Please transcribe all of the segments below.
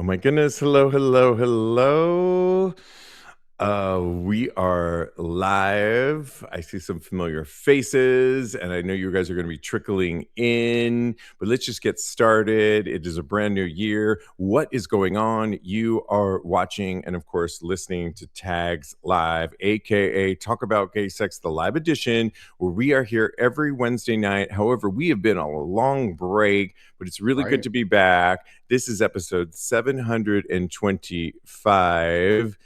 Oh my goodness. Hello, hello, hello. We are live. I see some familiar faces, and I know you guys are going to be trickling in, but let's just get started. It is a brand new year. What is going on? You are watching and, of course, listening to Tags Live, aka Talk About Gay Sex, the live edition, where we are here every Wednesday night. However, we have been on a long break, but it's really good Right. to be back. This is episode 725.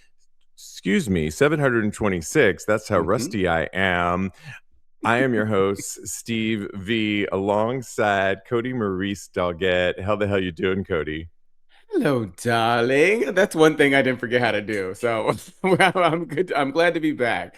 Excuse me, 726. That's how Mhm. rusty I am. I am your host, Steve V, alongside Kodi Maurice Doggette. How the hell you doing, Kodi? Hello, darling. That's one thing I didn't forget how to do. So well, I'm good. I'm glad to be back.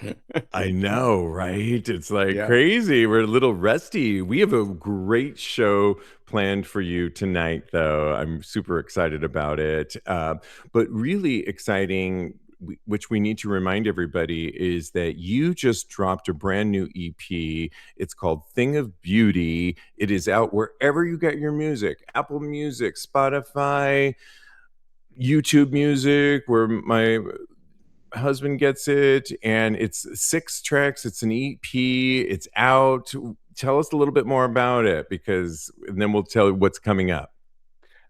I know, right? It's like Yeah. crazy. We're a little rusty. We have a great show planned for you tonight, though. I'm super excited about it. But really exciting, which we need to remind everybody, is that you just dropped a brand new EP. It's called Thing of Beauty. It is out wherever you get your music: Apple Music, Spotify, YouTube Music, where my husband gets it, and it's 6 tracks. It's an EP. It's out. Tell us a little bit more about it, because and then we'll tell you what's coming up.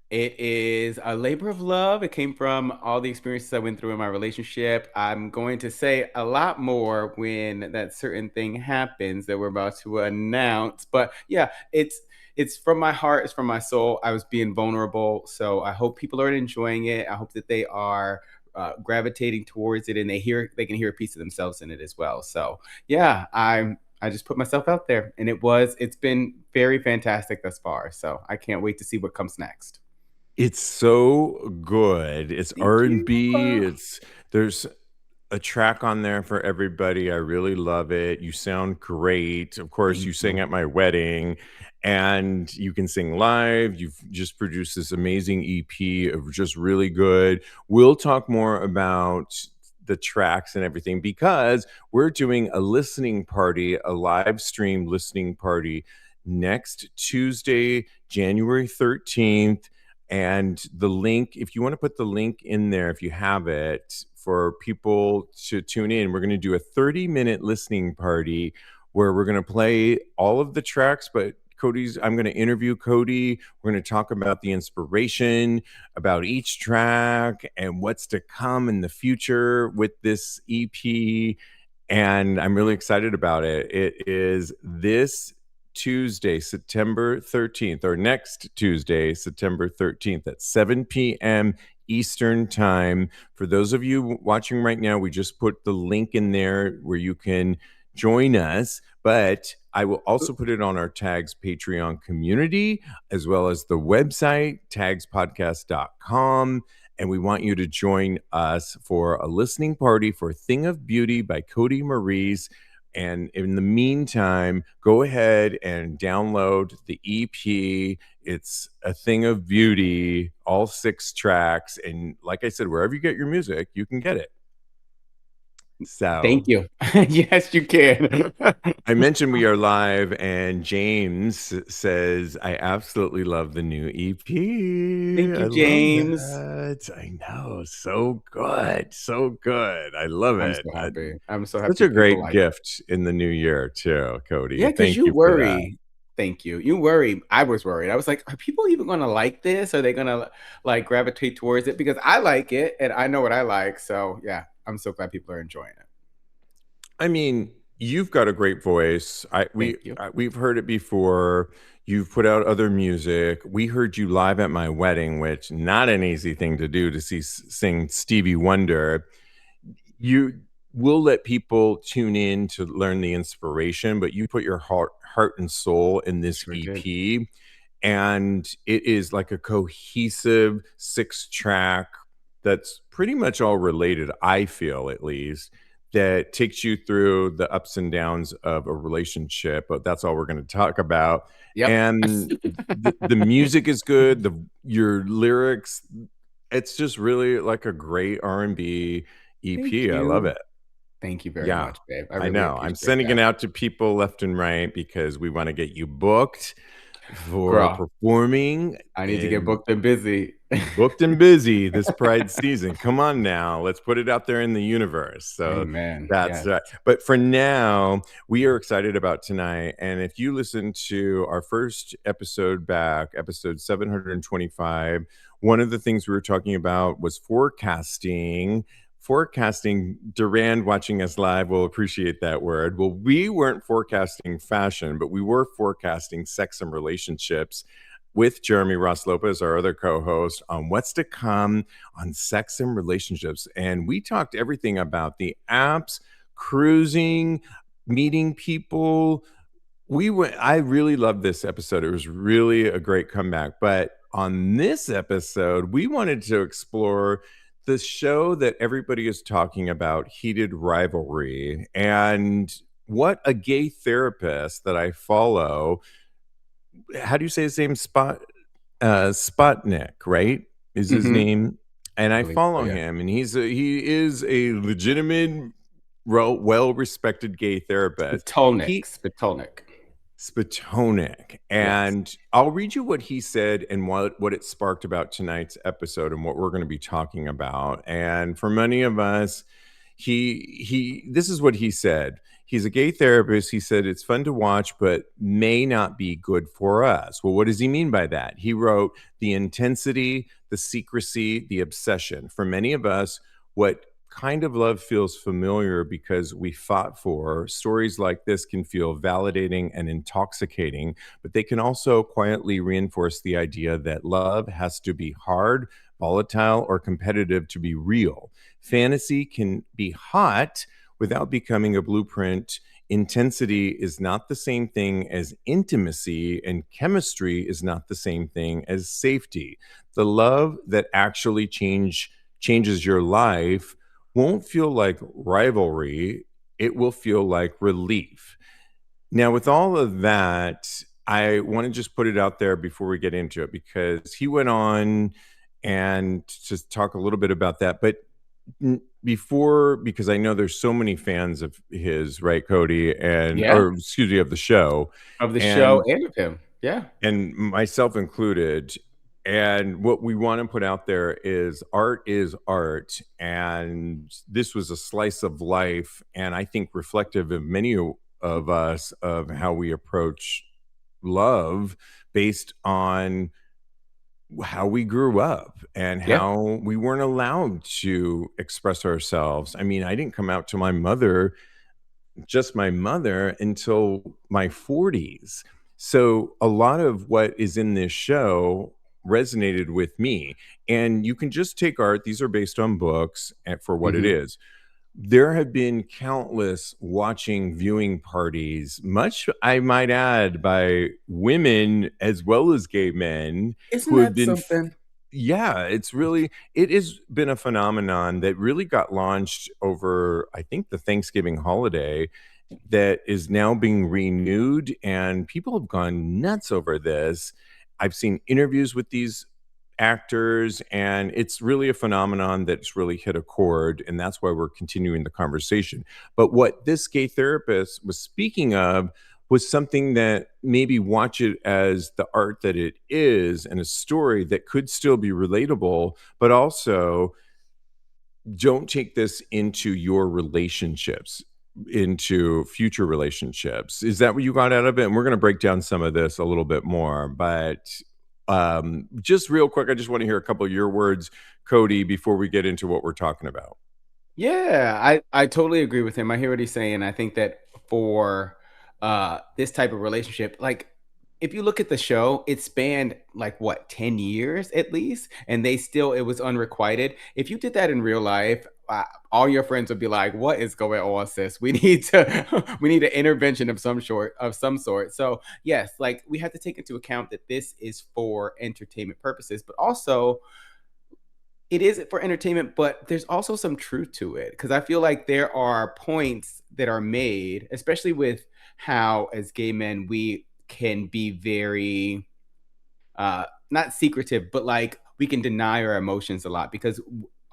It is a labor of love. It came from all the experiences I went through in my relationship. I'm going to say a lot more when that certain thing happens that we're about to announce. But yeah, it's from my heart, it's from my soul. I was being vulnerable. So I hope people are enjoying it. I hope that they are gravitating towards it and they can hear a piece of themselves in it as well. So yeah, I just put myself out there and it's been very fantastic thus far. So I can't wait to see what comes next. It's so good. It's Thank you. R&B. There's a track on there for everybody. I really love it. You sound great. Of course, you Thank sang you. at my wedding, and you can sing live. You've just produced this amazing EP of just really good. We'll talk more about the tracks and everything, because we're doing a listening party, a live stream listening party next Tuesday, January 13th. And the link, if you want to put the link in there, if you have it, for people to tune in, we're going to do a 30-minute listening party where we're going to play all of the tracks. But I'm going to interview Kodi. We're going to talk about the inspiration, about each track, and what's to come in the future with this EP. And I'm really excited about it. It is this Tuesday, September 13th, or next Tuesday, September 13th at 7 p.m. Eastern Time. For those of you watching right now, we just put the link in there where you can join us, but I will also put it on our Tags Patreon community, as well as the website, tagspodcast.com. And we want you to join us for a listening party for Thing of Beauty by Kodi Maurice. And in the meantime, go ahead and download the EP. It's a thing of beauty, all 6 tracks. And like I said, wherever you get your music, you can get it. Thank So you. Yes, you can. I mentioned we are live, and James says, I absolutely love the new EP. Thank you, I love James. that. I know. So good. So good. I love I'm it. so happy. I'm so Such happy a people great like it. gift in the new year, too, Yeah, Kodi. because Thank you you for that. worry. Thank you. You worry. I was worried. I was like, are people even gonna like this? Are they gonna like gravitate towards it? Because I like it and I know what I like. So yeah, I'm so glad people are enjoying it. I mean, you've got a great voice. Thank you. We've heard it before. You've put out other music. We heard you live at my wedding, which not an easy thing to do, to sing Stevie Wonder. You will let people tune in to learn the inspiration, but you put your heart and soul in I this sure did. EP, and it is like a cohesive 6 track that's pretty much all related, I feel, at least, that takes you through the ups and downs of a relationship. But that's all we're going to talk about. Yep. And the music is good. Your lyrics, it's just really like a great R&B Thank EP. I love you. it. Thank you very Yeah, much, babe. I I really know. I'm appreciate sending it that. out to people left and right, because we want to get you booked for Girl, performing I need to get in booked and busy. booked and busy this Pride season. Come on now, let's put it out there in the universe. So Amen. that's Yes. right. But for now, we are excited about tonight. And if you listen to our first episode back, episode 725, one of the things we were talking about was forecasting. Forecasting, Durand watching us live will appreciate that word. Well, we weren't forecasting fashion, but we were forecasting sex and relationships with Jeremy Ross Lopez, our other co host, on what's to come on sex and relationships. And we talked everything about the apps, cruising, meeting people. I really loved this episode. It was really a great comeback. But on this episode, we wanted to explore the show that everybody is talking about, Heated Rivalry, and what a gay therapist that I follow, how do you say his name? Sputnik, right? Is his Hmm. name? And I I believe so. follow Yeah. him, and he is a legitimate, well respected gay therapist. Spitulnik. He Spitulnik. Spitulnik. Yes. And I'll read you what he said and what it sparked about tonight's episode and what we're going to be talking about. And for many of us, he this is what he said. He's a gay therapist. He said it's fun to watch, but may not be good for us. Well, what does he mean by that? He wrote the intensity, the secrecy, the obsession. For many of us, what kind of love feels familiar because we fought for. Stories like this can feel validating and intoxicating, but they can also quietly reinforce the idea that love has to be hard, volatile, or competitive to be real. Fantasy can be hot without becoming a blueprint. Intensity is not the same thing as intimacy, and chemistry is not the same thing as safety. The love that actually changes your life won't feel like rivalry, it will feel like relief. Now, with all of that, I want to just put it out there before we get into it because he went on and just talk a little bit about that. But before, because I know there's so many fans of his, right, Kodi, and Yeah. or excuse me, of the show, Of the show and and of him. Yeah. myself included. And what we want to put out there is art. And this was a slice of life. And I think reflective of many of us of how we approach love based on how we grew up and Yeah. how we weren't allowed to express ourselves. I mean, I didn't come out to my mother, just my mother, until my 40s. So a lot of what is in this show resonated with me. And you can just take art, these are based on books and for what it Hmm. is. There have been countless watching viewing parties, much I might add, by women as well as gay men Isn't who have that been something? yeah, it has been a phenomenon that really got launched over, I think, the Thanksgiving holiday that is now being renewed, and people have gone nuts over this. I've seen interviews with these actors, and it's really a phenomenon that's really hit a chord, and that's why we're continuing the conversation. But what this gay therapist was speaking of was something that maybe watch it as the art that it is and a story that could still be relatable, but also don't take this into your relationships, into future relationships. Is that what you got out of it? And we're going to break down some of this a little bit more, but just real quick, I just want to hear a couple of your words, Kodi, before we get into what we're talking about. Yeah, I totally agree with him. I hear what he's saying. I think that for this type of relationship, like if you look at the show, it spanned like what, 10 years at least, and they still it was unrequited. If you did that in real life, all your friends would be like, "What is going on, sis? We need to we need an intervention of some sort." So, yes, like we have to take into account that this is for entertainment purposes, but also it is for entertainment, but there's also some truth to it because I feel like there are points that are made, especially with how, as gay men, we can be very not secretive, but like we can deny our emotions a lot because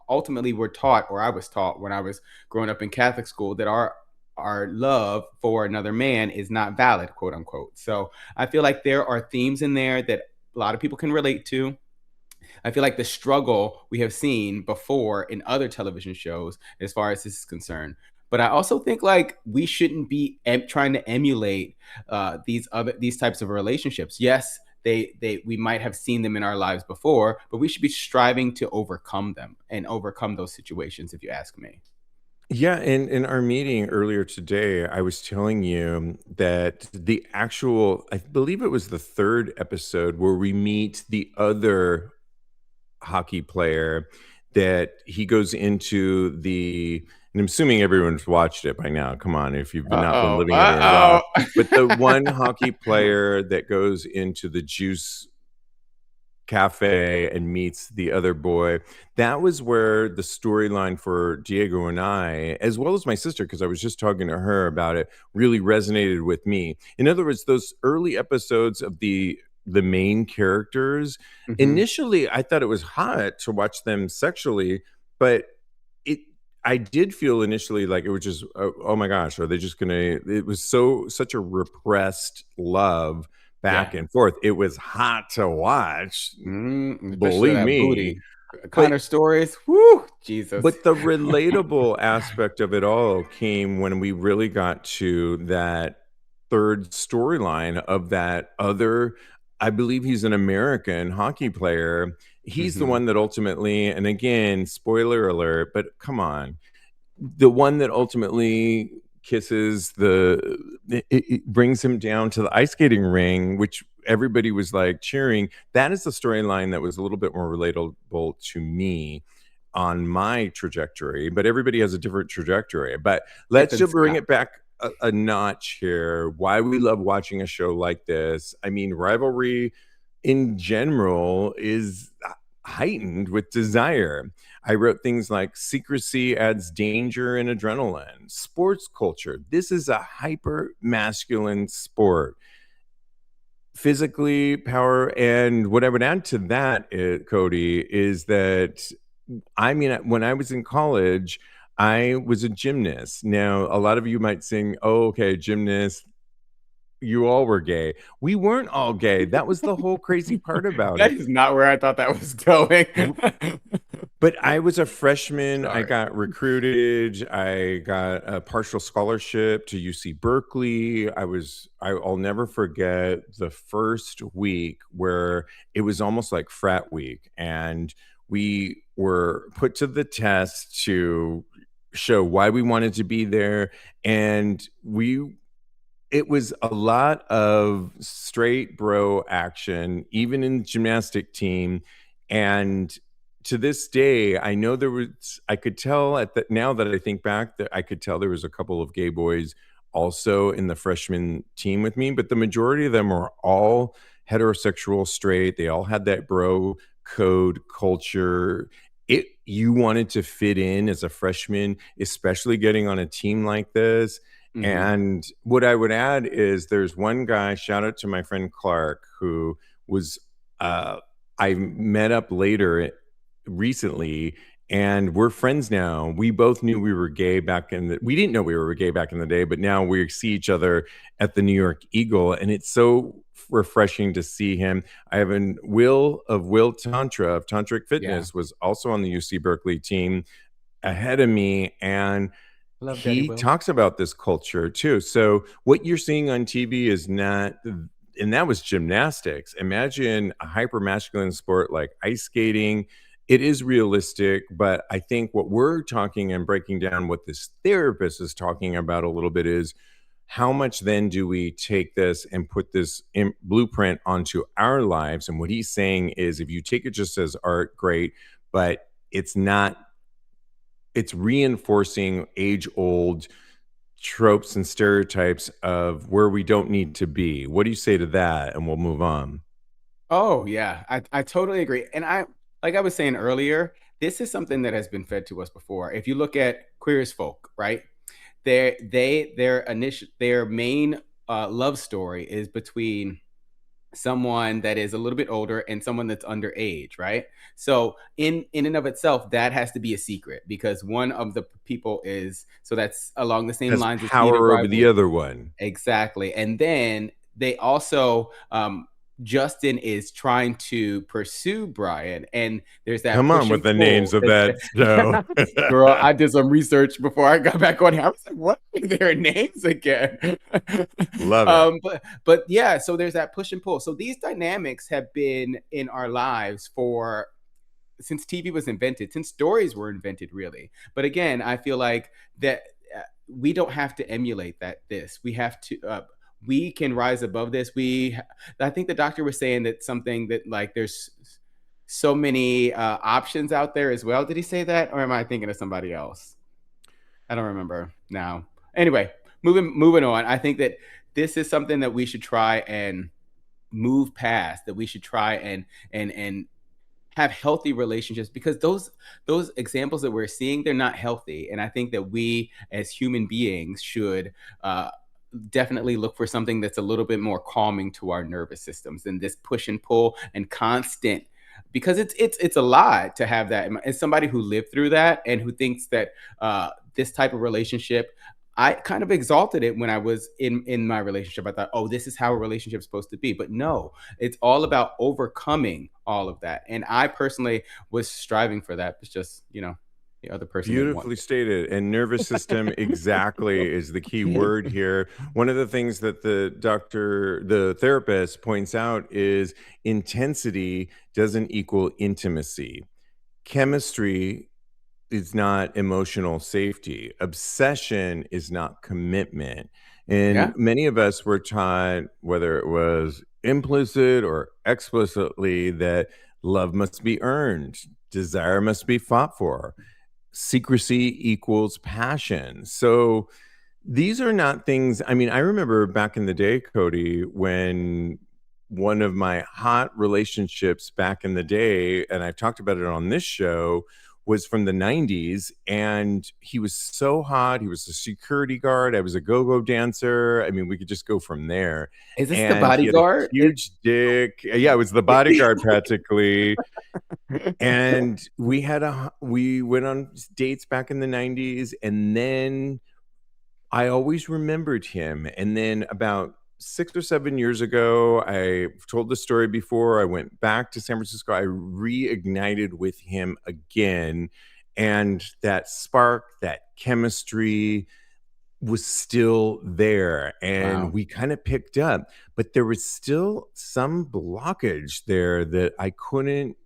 ultimately we're taught, or I was taught when I was growing up in Catholic school, that our love for another man is not valid, quote unquote. So I feel like there are themes in there that a lot of people can relate to, I feel like the struggle we have seen before in other television shows as far as this is concerned. But I also think like we shouldn't be trying to emulate these types of relationships. Yes, they we might have seen them in our lives before, but we should be striving to overcome them and overcome those situations. If you ask me. Yeah, in our meeting earlier today, I was telling you that the actual, I believe it was the third episode where we meet the other hockey player, that he goes into and I'm assuming everyone's watched it by now. Come on, if you've not been Uh oh. living under a Uh rock. But the oh. one hockey player that goes into the juice cafe and meets the other boy, that was where the storyline for Diego and I, as well as my sister, because I was just talking to her about it, really resonated with me. In other words, those early episodes of the main characters, Hmm. initially I thought it was hot to watch them sexually, but it I did feel initially like it was just, oh my gosh, are they just gonna, it was such a repressed love Yeah. back and forth. It was hot to watch, Especially believe that me. booty. But Connor stories. Woo! Jesus. the relatable aspect of it all came when we really got to that third storyline of that other, I believe he's an American hockey player. He's the Hmm. one that ultimately, and again, spoiler alert, but come on, the one that ultimately kisses it brings him down to the ice skating ring, which everybody was like cheering. That is the storyline that was a little bit more relatable to me on my trajectory, but everybody has a different trajectory. But let's Ethan just bring Scott. it back a notch here. Why we love watching a show like this. I mean, rivalry in general is heightened with desire. I wrote things like secrecy adds danger and adrenaline. Sports culture. This is a hyper masculine sport. Physically, power, and what I would add to that, Cody, is that I mean, when I was in college, I was a gymnast. Now, a lot of you might sing, "Oh, okay, gymnast, you all were gay." We weren't all gay. That was the whole crazy part about That it. is not where I thought that was going. But I was a freshman, I Sorry. got recruited, I got a partial scholarship to UC Berkeley. I'll never forget the first week where it was almost like frat week, and we were put to the test to show why we wanted to be there, and we it was a lot of straight bro action, even in the gymnastic team. And to this day, I know I could tell now that I think back, that I could tell there was a couple of gay boys also in the freshman team with me, but the majority of them were all heterosexual, straight. They all had that bro code culture. You wanted to fit in as a freshman, especially getting on a team like this. Hmm. And what I would add is there's one guy, shout out to my friend Clark, who was, uh, I met up later recently, and we're friends now. We both knew we were gay we didn't know we were gay back in the day, but now we see each other at the New York Eagle, and it's so refreshing to see him. I have an Will Tantra of Tantric Yeah. Fitness, was also on the UC Berkeley team ahead of me, and Love Daddy he Will. talks about this culture too. So what you're seeing on TV is not, and that was gymnastics. Imagine a hyper masculine sport like ice skating. It is realistic, but I think what we're talking and breaking down, what this therapist is talking about a little bit, is how much then do we take this and put this blueprint onto our lives? And what he's saying is, if you take it just as art, great, but it's not, it's reinforcing age old tropes and stereotypes of where we don't need to be. What do you say to that? And we'll move on. Oh yeah, I totally agree. And I like I was saying earlier, this is something that has been fed to us before. If you look at Queer as Folk, right? Their main love story is between someone that is a little bit older and someone that's underage, right? So in and of itself, that has to be a secret because one of the people is so that's along the same Has lines as Heated power over the Rivalry. other one. Exactly. And then they also Justin is trying to pursue Brian, and there's that Come on push with and the names pull. of that show. Girl, I did some research before I got back on here. I was like, "What are their names again?" Love it. But yeah, so there's that push and pull. So these dynamics have been in our lives for since TV was invented, since stories were invented, really. But again, I feel like that we don't have to emulate this. We have to. We can rise above this. I think the doctor was saying that something that like there's so many options out there as well. Did he say that, or am I thinking of somebody else? I don't remember now. Anyway, moving on. I think that this is something that we should try and move past. That we should try and have healthy relationships, because those examples that we're seeing, they're not healthy. And I think that we as human beings should definitely look for something that's a little bit more calming to our nervous systems than this push and pull and constant, because it's a lot to have that. As somebody who lived through that and who thinks that this type of relationship, I kind of exalted it when I was in my relationship. I thought, oh, this is how a relationship's supposed to be. But no, it's all about overcoming all of that. And I personally was striving for that. It's just, the other person didn't want Beautifully stated. And nervous system exactly is the key word here. One of the things that the therapist points out is intensity doesn't equal intimacy. Chemistry is not emotional safety. Obsession is not commitment. And Yeah, many of us were taught, whether it was implicit or explicitly, that love must be earned, desire must be fought for, secrecy equals passion. So these are not things. I mean, I remember back in the day, Kodi, when one of my hot relationships back in the day, and I've talked about it on this show, was from the 90s. And he was so hot. He was a security guard. I was a go go dancer. I mean, we could just go from there. is this the And he had a bodyguard? huge dick. Yeah, it was the bodyguard practically. And we went on dates back in the 90s, and then I always remembered him. And then about 6 or 7 years ago, I've told the story before, I went back to San Francisco. I reignited with him again, and that spark, that chemistry was still there, and Wow. we kinda picked up, but there was still some blockage there that I couldn't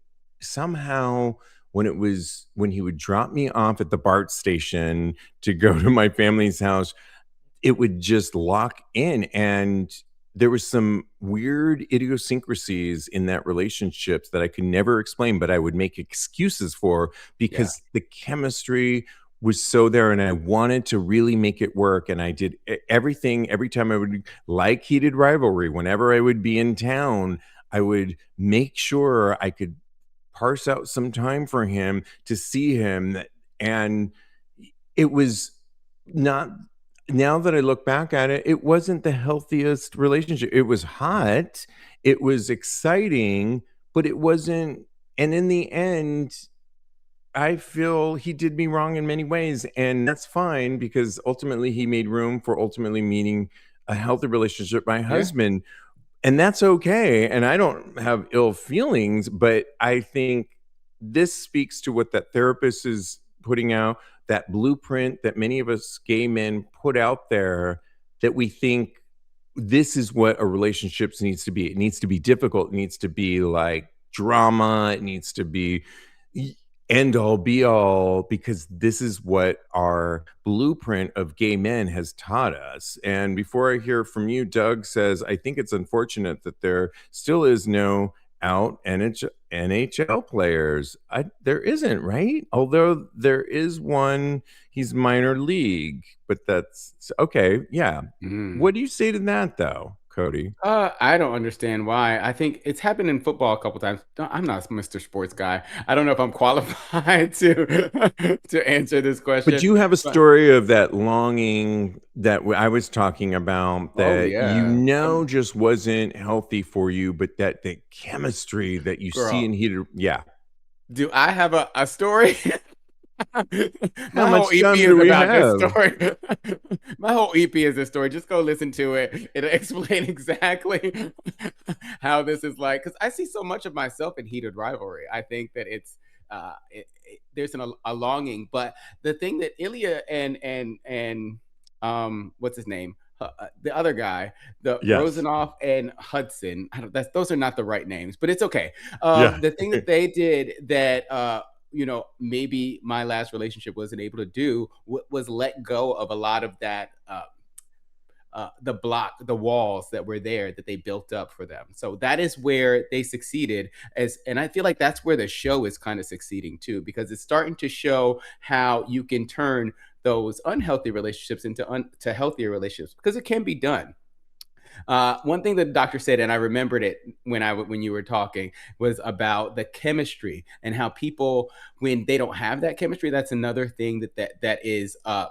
somehow. When he would drop me off at the BART station to go to my family's house, it would just lock in. And there was some weird idiosyncrasies in that relationship that I could never explain, but I would make excuses for, Yeah. because the chemistry was so there and I wanted to really make it work. And I did everything. Every time I would, like Heated Rivalry, whenever I would be in town, I would make sure I could parse out some time for him to see him. And it was not, now that I look back at it, it wasn't the healthiest relationship. It was hot, it was exciting, but it wasn't. And in the end, I feel he did me wrong in many ways, and that's fine because ultimately he made room for ultimately meeting a healthy relationship, my Yeah. husband, and that's okay. And I don't have ill feelings, but I think this speaks to what that therapist is putting out, that blueprint that many of us gay men put out there, that we think this is what a relationship needs to be. It needs to be difficult. It needs to be like drama. It needs to be y- end all be all, because this is what our blueprint of gay men has taught us. And before I hear from you, Doug says, I think it's unfortunate that there still is no out NHL players. There isn't, right? Although there is one, he's minor league, but that's okay. Yeah. Mm. What do you say to that, though, Kodi? I don't understand why. I think it's happened in football a couple times. I'm not Mr. Sports guy. I don't know if I'm qualified to to answer this But question. you have a But story of that longing that I was talking about, oh that yeah, just wasn't healthy for you, but that the chemistry that you see girl, in Heated, yeah. do I have a story? How My whole much EP time do is we about this have? story. My whole EP is this story. Just go listen to it. It'll explain exactly how this is like. Because I see so much of myself in Heated Rivalry. I think that there's a longing. But the thing that Ilya and what's his name, the other guy, the Yes. Rosenoff and Hudson. I don't, that's those are not the right names, but it's okay. Yeah. The thing that they did that maybe my last relationship wasn't able to do was let go of a lot of that the walls that were there that they built up for them. So that is where they succeeded and I feel like that's where the show is kind of succeeding too, because it's starting to show how you can turn those unhealthy relationships to healthier relationships, because it can be done. One thing that the doctor said, and I remembered it when you were talking, was about the chemistry and how people, when they don't have that chemistry, that's another thing that is a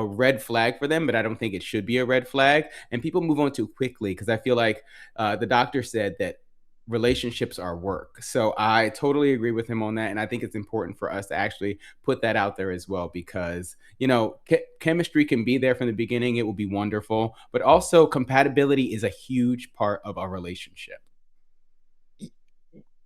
red flag for them. But I don't think it should be a red flag, and people move on too quickly, because I feel like the doctor said that relationships are work. So I totally agree with him on that, and I think it's important for us to actually put that out there as well, because chemistry can be there from the beginning, it will be wonderful, but also compatibility is a huge part of a relationship.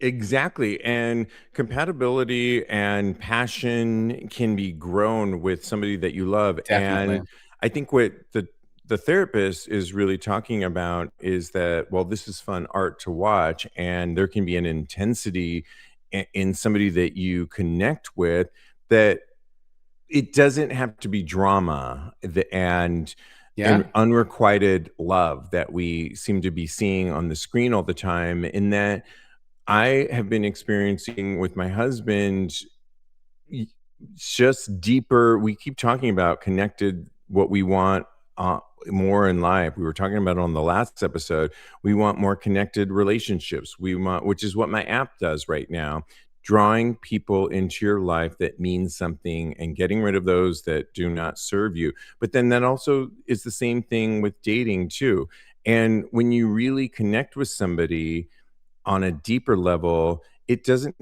Exactly. And compatibility and passion can be grown with somebody that you love. Definitely. And I think what the therapist is really talking about is that, well, this is fun art to watch, and there can be an intensity in somebody that you connect with, that it doesn't have to be drama, and Yeah. unrequited love that we seem to be seeing on the screen all the time. In that I have been experiencing with my husband, y- just deeper. We keep talking about connected, what we want more in life. We were talking about it on the last episode. We want more connected relationships. We want, which is what my app does right now, drawing people into your life that mean something and getting rid of those that do not serve you. But then that also is the same thing with dating too. And when you really connect with somebody on a deeper level, it doesn't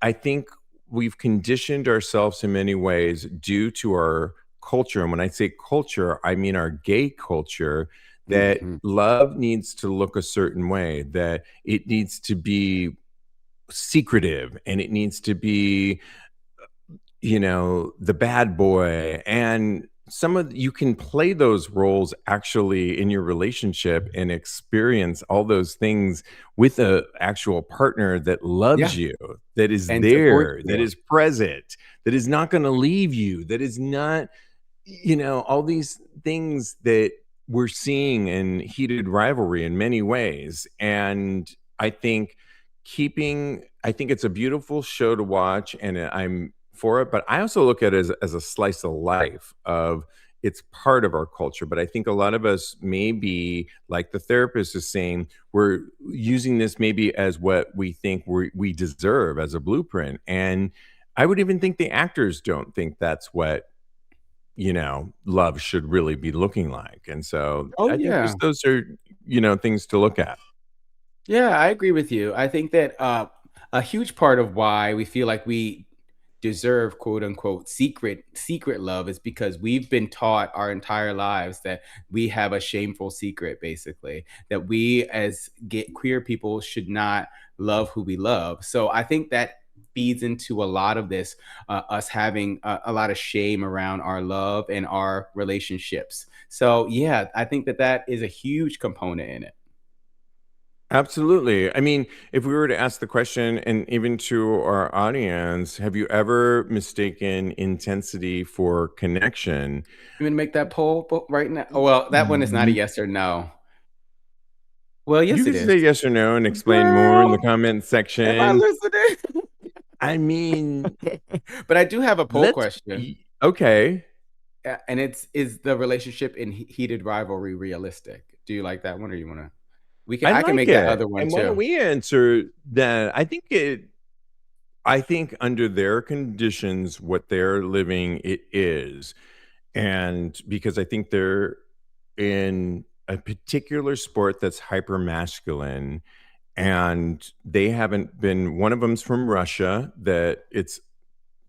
I think we've conditioned ourselves in many ways due to our culture. And when I say culture, I mean our gay culture, that Hmm. love needs to look a certain way, that it needs to be secretive, and it needs to be, the bad boy. And you can play those roles actually in your relationship and experience all those things with a actual partner that loves Yeah. you, that is And support there, that you. is present, that is not going to leave you, that is not, all these things that we're seeing in Heated Rivalry in many ways. And I think I think it's a beautiful show to watch, and I'm for it. But I also look at it as a slice of life of, it's part of our culture. But I think a lot of us, maybe like the therapist is saying, we're using this maybe as what we think we deserve as a blueprint. And I would even think the actors don't think that's what, love should really be looking like. And so Oh I think yeah. just those are, things to look at. Yeah, I agree with you. I think that a huge part of why we feel like we deserve quote unquote secret love is because we've been taught our entire lives that we have a shameful secret, basically, that we as get queer people should not love who we love. So I think that feeds into a lot of this, us having a lot of shame around our love and our relationships. So yeah, I think that that is a huge component in it. Absolutely. I mean, if we were to ask the question, and even to our audience, have you ever mistaken intensity for connection? You want to make that poll right now? Oh, well, that one is not a Y- yes or no. Well, You yes, it can is. say yes or no and explain more in the Girl, comment am I section. listening? I mean, But I do have a poll let's, question, okay. and it's, is the relationship in Heated Rivalry realistic? Do you like that one, or you want to? I I can like make that it. other one And why don't too. we answer that? I think under their conditions, what they're living, it is. And because I think they're in a particular sport that's hyper masculine, and they haven't been, one of them's from Russia, that it's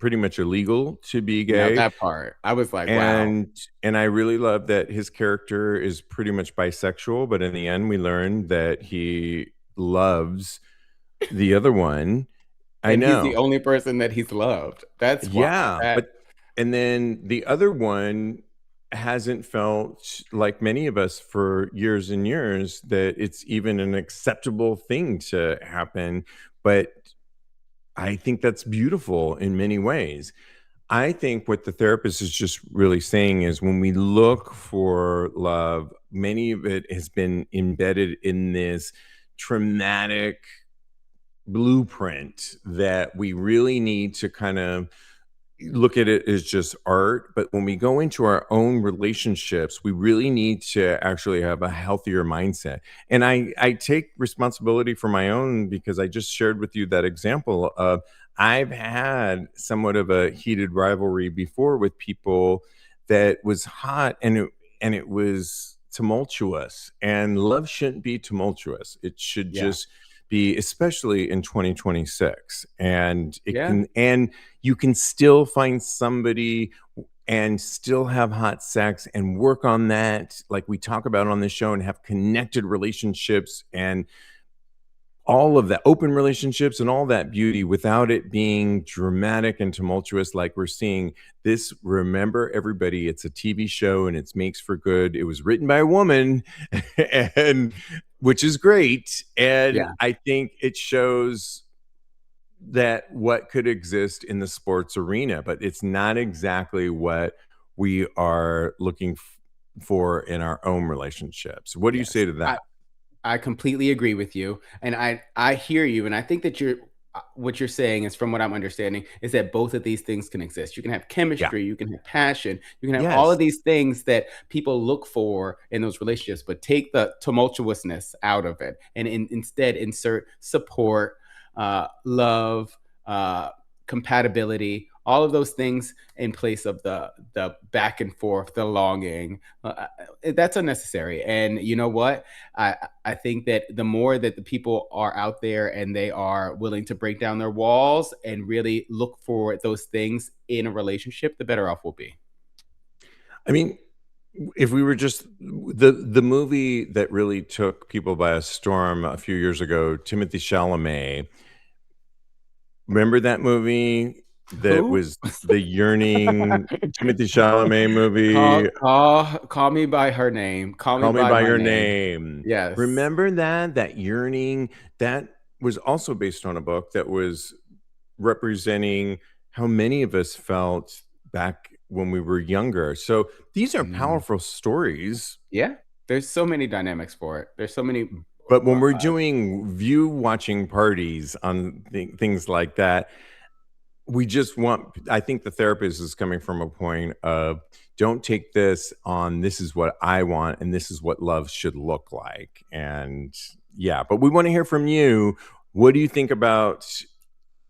pretty much illegal to be Now gay, that part, I was like, "Wow." and I really love that his character is pretty much bisexual, but in the end, we learn that he loves the other one. I And he's the know. only person that he's loved. That's why Yeah, that but and then the other one hasn't felt like many of us for years and years that it's even an acceptable thing to happen, but I think that's beautiful in many ways. I think what the therapist is just really saying is when we look for love, many of it has been embedded in this traumatic blueprint that we really need to kind of look at it as just art, but when we go into our own relationships, we really need to actually have a healthier mindset. And I take responsibility for my own because I just shared with you that example of I've had somewhat of a heated rivalry before with people that was hot and it was tumultuous. And love shouldn't be tumultuous. It should yeah, just be, especially in 2026. And it yeah. can and you can still find somebody and still have hot sex and work on that like we talk about on this show and have connected relationships and all of that open relationships and all that beauty without it being dramatic and tumultuous like we're seeing this. Remember, everybody, it's a TV show and it's makes for good. It was written by a woman and which is great, and Yeah. I think it shows that what could exist in the sports arena, but it's not exactly what we are looking for in our own relationships. What do you Yes. say to that? I completely agree with you, and I hear you, and I think that what you're saying is, from what I'm understanding, is that both of these things can exist. You can have Yeah. chemistry, you can have passion, you can have all Yes. of these things that people look for in those relationships, but take the tumultuousness out of it, and instead insert support, love, uh, compatibility, all of those things in place of the back and forth, the longing. That's unnecessary, and you know what? I think that the more that the people are out there and they are willing to break down their walls and really look for those things in a relationship, the better off we'll be. I mean, if we were just the movie that really took people by a storm a few years ago, Timothy Chalamet. Remember that movie that Who? was the Yearning Timothy Chalamet movie? Call me by her name. Call me Call Me by by my Your name. Name. Yes. Remember that? That yearning, that was also based on a book that was representing how many of us felt back when we were younger. So these are Mhm. powerful stories, Yeah. There's so many dynamics for it. There's so many. but when Uh, we're uh, doing view watching parties on things like that, we just want, I think the therapist is coming from a point of don't take this on, this is what I want and this is what love should look like. And yeah, but we want to hear from you. What do you think about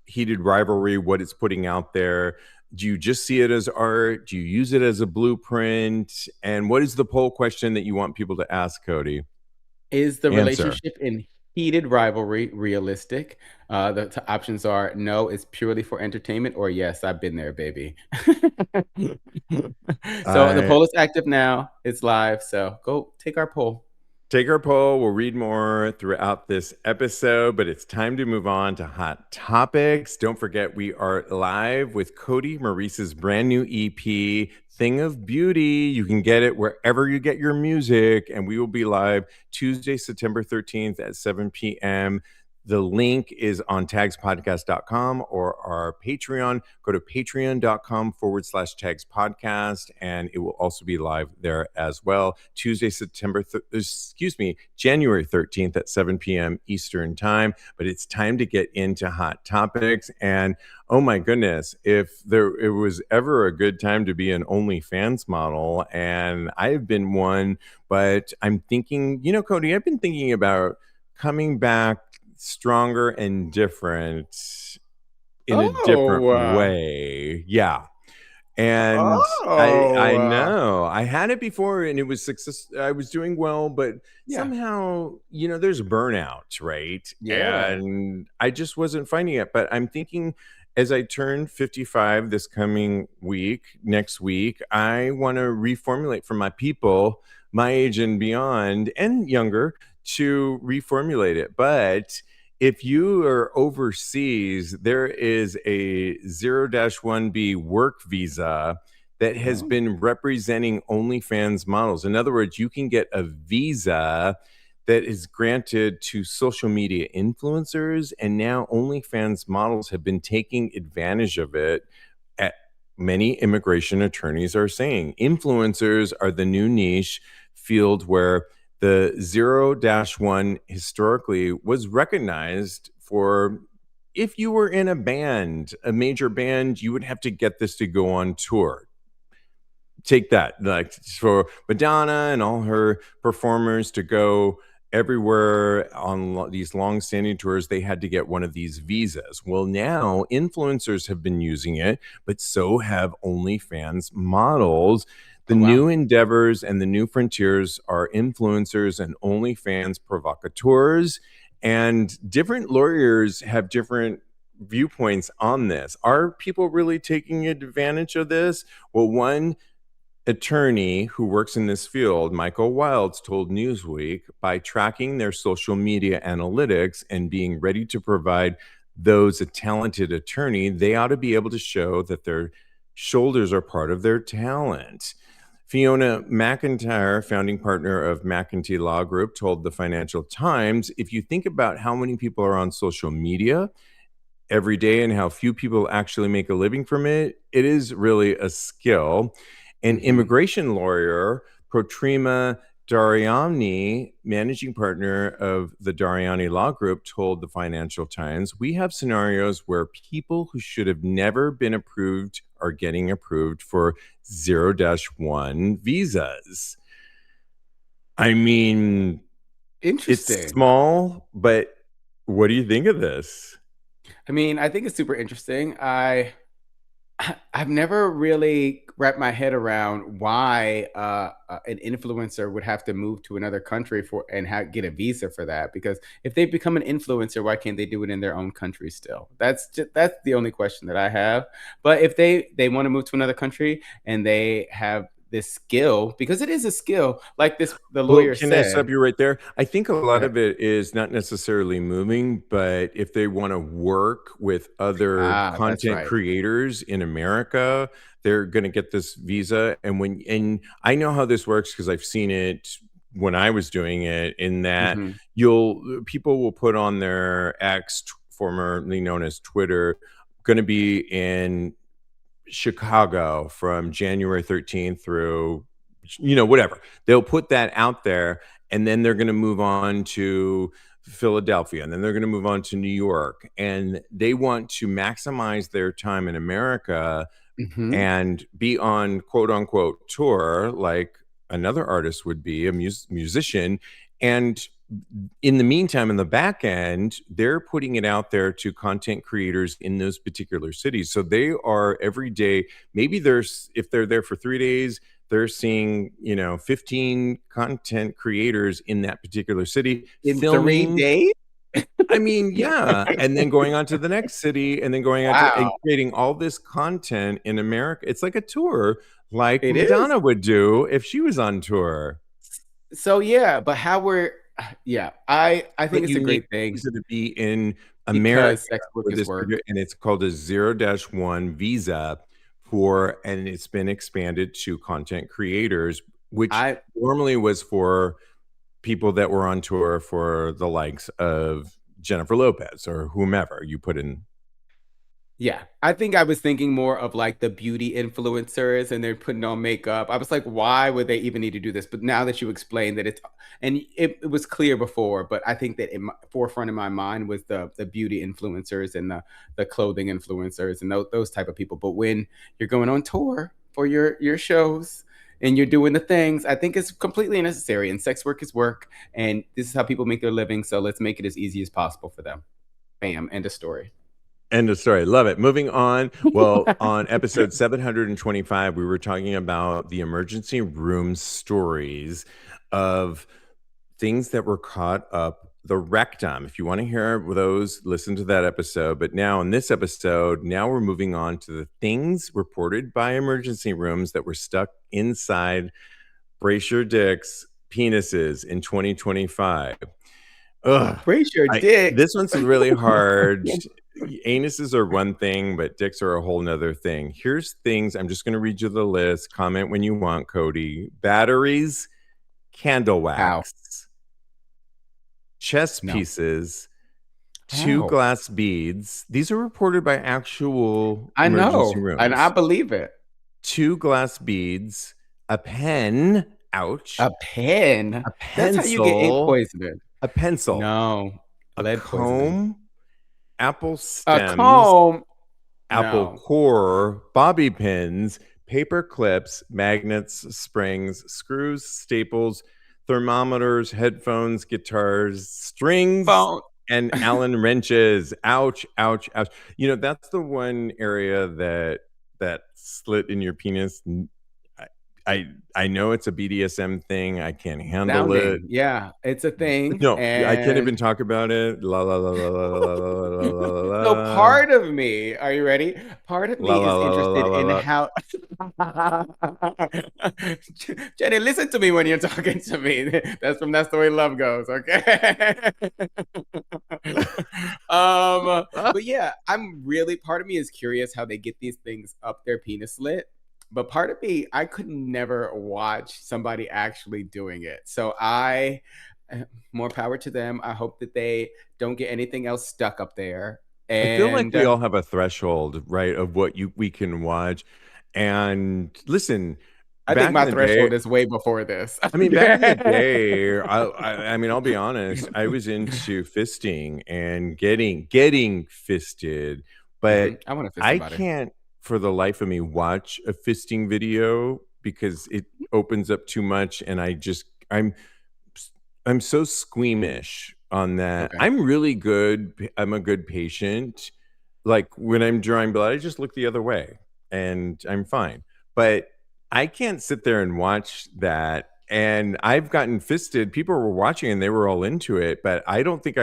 Heated Rivalry, what it's putting out there? Do you just see it as art? Do you use it as a blueprint? And what is the poll question that you want people to ask, Cody? is the Answer. relationship in heated rivalry realistic? The options are no, it's purely for entertainment, or yes, I've been there, baby. So the I poll is active now. It's live. So go take our poll. Take our poll. We'll read more throughout this episode, but it's time to move on to hot topics. Don't forget, we are live with Kodi Maurice's brand new EP, Thing of Beauty. You can get it wherever you get your music, and we will be live Tuesday, September 13th at 7 p.m. The link is on tagspodcast.com or our Patreon. Go to patreon.com/tags podcast, and it will also be live there as well. Tuesday, January 13th at 7 p.m. Eastern time. But it's time to get into hot topics. And oh my goodness, if there it was ever a good time to be an OnlyFans model, and I've been one, but I'm thinking, Cody, I've been thinking about coming back stronger and different in a different Oh, way. Yeah. And I oh, know I had it before and it was success. I was doing well, but yeah, somehow, there's burnout, right? yeah. And I just wasn't finding it. But I'm thinking as I turn 55 this coming week, next week, I want to reformulate for my people, my age and beyond, and younger, to reformulate it. But if you are overseas, there is a 0-1B work visa that has Oh, been representing OnlyFans models. In other words, you can get a visa that is granted to social media influencers, and now OnlyFans models have been taking advantage of it. At many immigration attorneys are saying influencers are the new niche field where the 0-1 historically was recognized for. If you were in a band, a major band, you would have to get this to go on tour. Take that, like for Madonna and all her performers to go everywhere on these long-standing tours, they had to get one of these visas. Well, now influencers have been using it, but so have OnlyFans models. The oh wow. new endeavors and the new frontiers are influencers and OnlyFans provocateurs, and different lawyers have different viewpoints on this. Are people really taking advantage of this? Well, one attorney who works in this field, Michael Wilds, told Newsweek, by tracking their social media analytics and being ready to provide those a talented attorney, they ought to be able to show that their shoulders are part of their talent. Fiona McIntyre, founding partner of McIntyre Law Group, told the Financial Times, if you think about how many people are on social media every day and how few people actually make a living from it, it is really a skill. An Hmm. immigration lawyer, Protrima Dariani, managing partner of the Dariani Law Group, told the Financial Times, we have scenarios where people who should have never been approved are getting approved for 0-1 visas. I mean, it's Interesting. small, but what do you think of this? I mean, I think it's super interesting. I've never really wrapped my head around why an influencer would have to move to another country for and get a visa for that. Because if they become an influencer, why can't they do it in their own country still? That's the only question that I have. But if they want to move to another country and they have this skill, because it is a skill, like this the Well, lawyer can I stop said. you right there? I think a lot Okay. of it is not necessarily moving, but if they want to work with other Ah, that's content right. creators in America, they're going to get this visa. And I know how this works because I've seen it when I was doing it. In that Hmm. people will put on their X, formerly known as Twitter, going to be in Chicago from January 13th through, whatever. They'll put that out there, and then they're going to move on to Philadelphia, and then they're going to move on to New York. And they want to maximize their time in America Hmm. and be on quote unquote tour like another artist would be, a musician. And in the meantime, in the back end, they're putting it out there to content creators in those particular cities. So they are every day, maybe there's, if they're there for 3 days, they're seeing, 15 content creators in that particular city In 3 days? I mean, yeah, and then going on to the next city, and then going on to and Wow. creating all this content in America. It's like a tour like It is. Madonna would do if she was on tour. So yeah, but how we're yeah, I think But it's you a need great thing visa to be in America because sex work for is this work. and it's called a 0-1 visa for, and it's been expanded to content creators, which I normally was for people that were on tour for the likes of Jennifer Lopez or whomever you put in. Yeah, I think I was thinking more of like the beauty influencers and they're putting on makeup. I was like, why would they even need to do this? But now that you explained that and it was clear before, but I think that in my forefront in my mind was the beauty influencers and the clothing influencers and those type of people. But when you're going on tour for your shows and you're doing the things, I think it's completely unnecessary. And sex work is work, and this is how people make their living. So let's make it as easy as possible for them. Bam, end of story. End of story. Love it. Moving on. Well, on episode 725, we were talking about the emergency room stories of things that were caught up the rectum. If you want to hear those, listen to that episode. But now in this episode, now we're moving on to the things reported by emergency rooms that were stuck inside brace your dicks penises in 2025. Ugh. Brace your dicks. This one's really hard. Anuses are one thing, but dicks are a whole nother thing. Here's things. I'm just going to read you the list. Comment when you want, Kodi. Batteries, candle How? wax, chess No. pieces, two How? glass beads. These are reported by actual I emergency know, and I rooms. believe it. Two glass beads, a pen, ouch, A pen? a That's how you get ink pencil, poisoning. a pencil, No. a Lead poisoning. comb, apple A stems, comb? apple No. core, bobby pins, paper clips, magnets, springs, screws, staples, thermometers, headphones, guitars, strings, Phone. and Allen wrenches. Ouch, ouch, ouch. You know, that's the one area that slit in your penis. I I know it's a BDSM thing. I can't handle it. Sounding. Yeah, it's a thing, No, I can't and even talk about it. La la la la la la la la la la so la. part of me, are you ready? Part of La me la is la la la interested la in la. how Jenny, listen to me when you're talking to me. That's the way love goes, okay? But yeah, I'm really part of me is curious how they get these things up their penis slit. But part of me, I could never watch somebody actually doing it. So more power to them. I hope that they don't get anything else stuck up there. I feel like And we all have a threshold, right, of what we can watch. And listen, I think back in my the day, threshold is way before this. I mean, back in the day, I mean, I'll be honest, I was into fisting and getting fisted, but I want to fist I somebody. can't for the life of me watch a fisting video because it opens up too much, and I'm so squeamish on that. Okay. I'm really good. I'm a good patient. Like when I'm drawing blood, I just look the other way and I'm fine. But I can't sit there and watch that. And I've gotten fisted. People were watching and they were all into it, but I don't think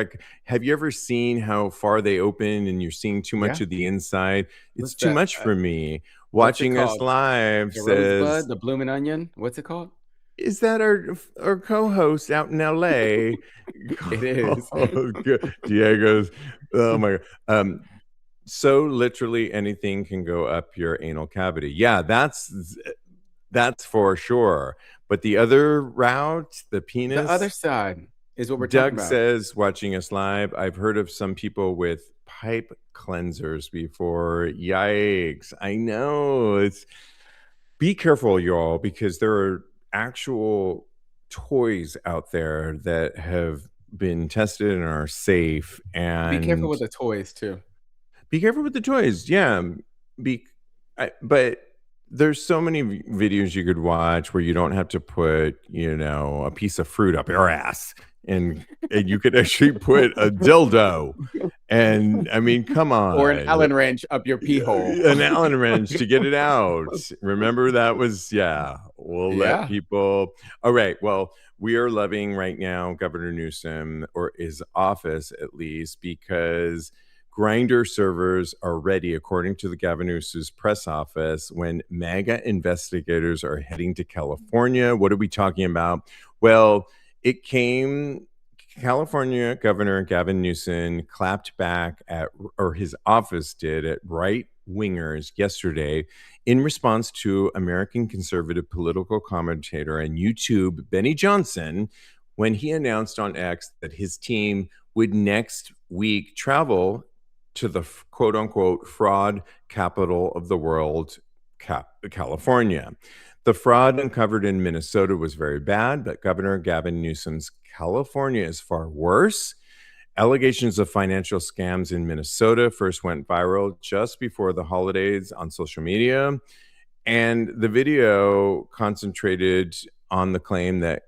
have you ever seen how far they open and you're seeing too much Yeah. of the inside? It's What's too that? much for me. What's it Watching us called? live The rosebud, says, the blooming onion. What's it called? is that our co-host out in LA? It is. Oh, good. Diego's. Oh my god. So literally anything can go up your anal cavity. Yeah, that's for sure. But the other route, the The other penis, side is what we're talking Doug about. says, watching us live, I've heard of some people with pipe cleansers before. Yikes. I know. It's be careful, y'all, because there are actual toys out there that have been tested and are safe. Be careful And with the toys too. be careful with the toys. Yeah. Be, but there's so many videos you could watch where you don't have to put, a piece of fruit up your ass, and you could actually put a dildo. And I mean, come Or an on. Allen wrench up your pee hole. An Allen wrench to get it out. Remember that was, yeah. We'll let Yeah. people. All right. Well, we are loving right now Governor Newsom, or his office at least, because grinder servers are ready, according to the Gavin Newsom's press office, when MAGA investigators are heading to California. What are we talking about? Well, it came. California Governor Gavin Newsom clapped back at, or his office did, at right wingers yesterday in response to American conservative political commentator and YouTube Benny Johnson when he announced on X that his team would next week travel to the quote unquote fraud capital of the world, California. The fraud uncovered in Minnesota was very bad, but Governor Gavin Newsom's California is far worse. Allegations of financial scams in Minnesota first went viral just before the holidays on social media. And the video concentrated on the claim that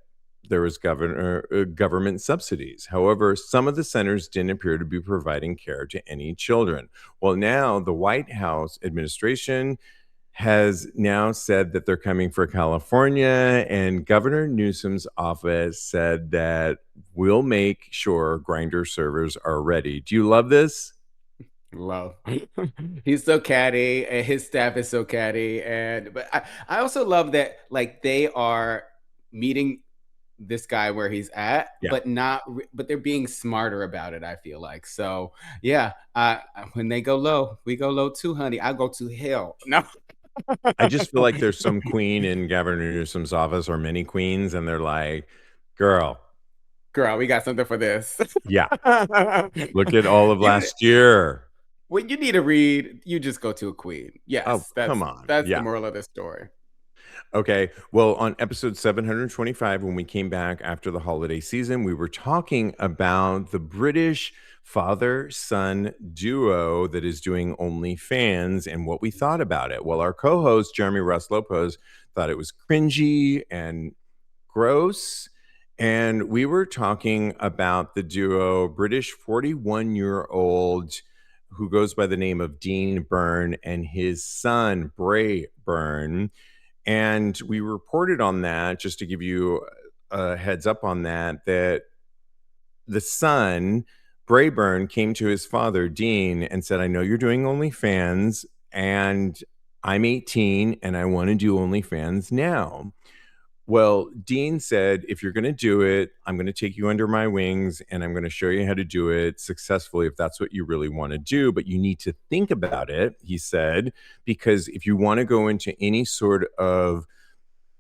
there was government subsidies. However, some of the centers didn't appear to be providing care to any children. Well, now the White House administration has now said that they're coming for California, and Governor Newsom's office said that we'll make sure grinder servers are ready. Do you love this? Love. He's so catty, and his staff is so catty, and but I also love that like they are meeting this guy where he's at, Yeah. but not but they're being smarter about it, I feel like. So, yeah, when they go low, we go low too, honey. I go to hell. No. I just feel like there's some queen in Governor Newsom's office or many queens, and they're like, girl, Girl, we got something for this. yeah, look at all of You last year. when you need a read, you just go to a queen. Oh, Yes, come on. that's the Yeah. moral of the story. Okay. Well, on episode 725, when we came back after the holiday season, we were talking about the British father son duo that is doing OnlyFans and what we thought about it. Well, our co host, Jeremy Russ Lopez, thought it was cringy and gross. And we were talking about the duo, British 41-year-old who goes by the name of Dean Byrne and his son, Bray Byrne. And we reported on that, just to give you a heads up on that, that the son, Brayburn, came to his father, Dean, and said, I know you're doing OnlyFans, and I'm 18 and I want to do OnlyFans now. Well, Dean said, if you're going to do it, I'm going to take you under my wings and I'm going to show you how to do it successfully if that's what you really want to do. But you need to think about it, he said, because if you want to go into any sort of